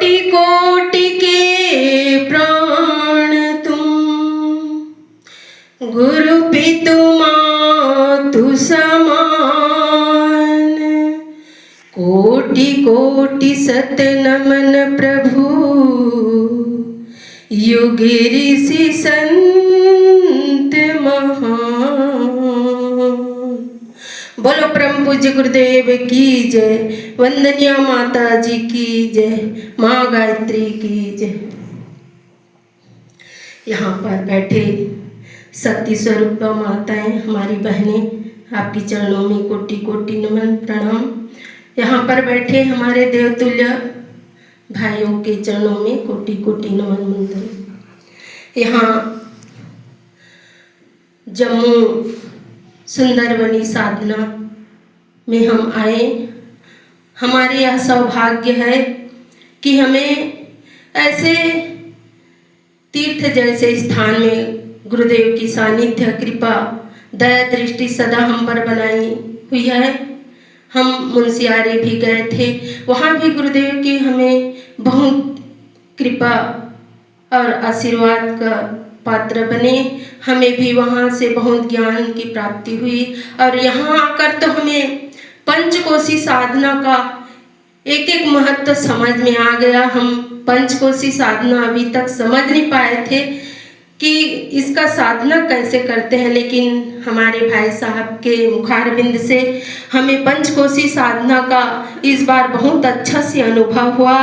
कोटि कोटि के प्राण तुम, गुरु पितु मातु समान। कोटि कोटि सत नमन प्रभु, युग ऋषि संत महान। बोलो परम पूज्य गुरुदेव की जय, वंदनीय माता जी की जय, माँ गायत्री की जय। यहाँ पर बैठे शक्ति स्वरूप माताएं, हमारी बहनें, आपकी चरणों में कोटि कोटि नमन प्रणाम। यहाँ पर बैठे हमारे देवतुल्य भाइयों के चरणों में कोटि कोटि नमन मंदिर। यहाँ जम्मू सुंदरवनी साधना में हम आए। हमारे यह सौभाग्य है कि हमें ऐसे तीर्थ जैसे स्थान में गुरुदेव की सानिध्य कृपा दया दृष्टि सदा हम पर बनाई हुई है। हम मुंशियारी भी गए थे, वहाँ भी गुरुदेव की हमें बहुत कृपा और आशीर्वाद का पात्र बने। हमें भी वहाँ से बहुत ज्ञान की प्राप्ति हुई और यहाँ आकर तो हमें पंचकोशी साधना का एक एक महत्व समझ में आ गया। हम पंचकोशी साधना अभी तक समझ नहीं पाए थे कि इसका साधना कैसे करते हैं, लेकिन हमारे भाई साहब के मुखारविंद से हमें पंचकोशी साधना का इस बार बहुत अच्छा से अनुभव हुआ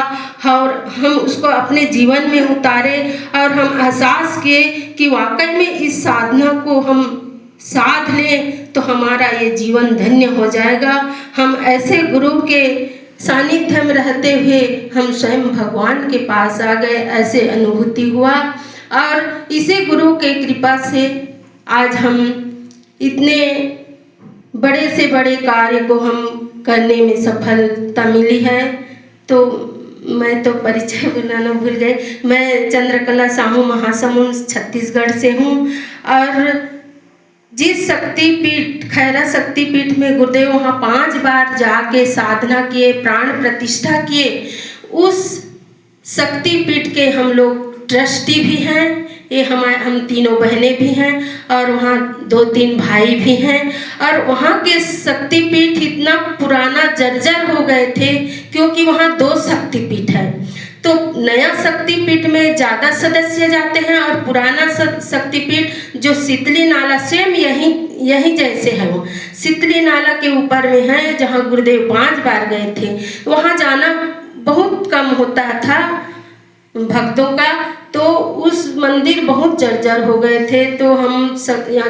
और हम उसको अपने जीवन में उतारे और हम एहसास किए कि वाकई में इस साधना को हम साध लें तो हमारा ये जीवन धन्य हो जाएगा। हम ऐसे गुरु के सानिध्य में रहते हुए हम स्वयं भगवान के पास आ गए, ऐसे अनुभूति हुआ। और इसी गुरु के कृपा से आज हम इतने बड़े से बड़े कार्य को हम करने में सफलता मिली है। तो मैं तो परिचय बुलाना भूल गए। मैं चंद्रकला साहू महासमुंद छत्तीसगढ़ से हूँ और जिस शक्तिपीठ खैरा शक्तिपीठ में गुरुदेव वहाँ 5 बार जाके साधना किए, प्राण प्रतिष्ठा किए, उस शक्तिपीठ के हम लोग ट्रस्टी भी हैं। ये हम तीनों बहनें भी हैं और वहाँ 2-3 भाई भी हैं। और वहाँ के शक्तिपीठ इतना पुराना जर्जर हो गए थे क्योंकि वहाँ 2 शक्तिपीठ है। तो नया शक्तिपीठ में ज़्यादा सदस्य जाते हैं और पुराना शक्तिपीठ जो शीतली नाला स्वयं यही जैसे है, वो शीतली नाला के ऊपर में है जहाँ गुरुदेव 5 बार गए थे। वहाँ जाना बहुत कम होता था भक्तों का, तो उस मंदिर बहुत जर्जर हो गए थे। तो हम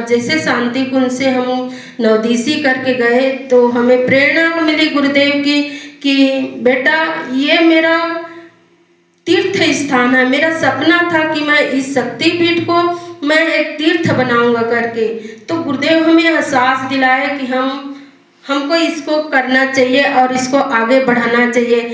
जैसे शांति कुंज से हम नवदीसी करके गए तो हमें प्रेरणा मिली गुरुदेव की कि बेटा ये मेरा तीर्थ स्थान है। मेरा सपना था कि मैं इस शक्तिपीठ को मैं एक तीर्थ बनाऊंगा करके। तो गुरुदेव हमें एहसास दिलाए कि हमको इसको करना चाहिए और इसको आगे बढ़ाना चाहिए।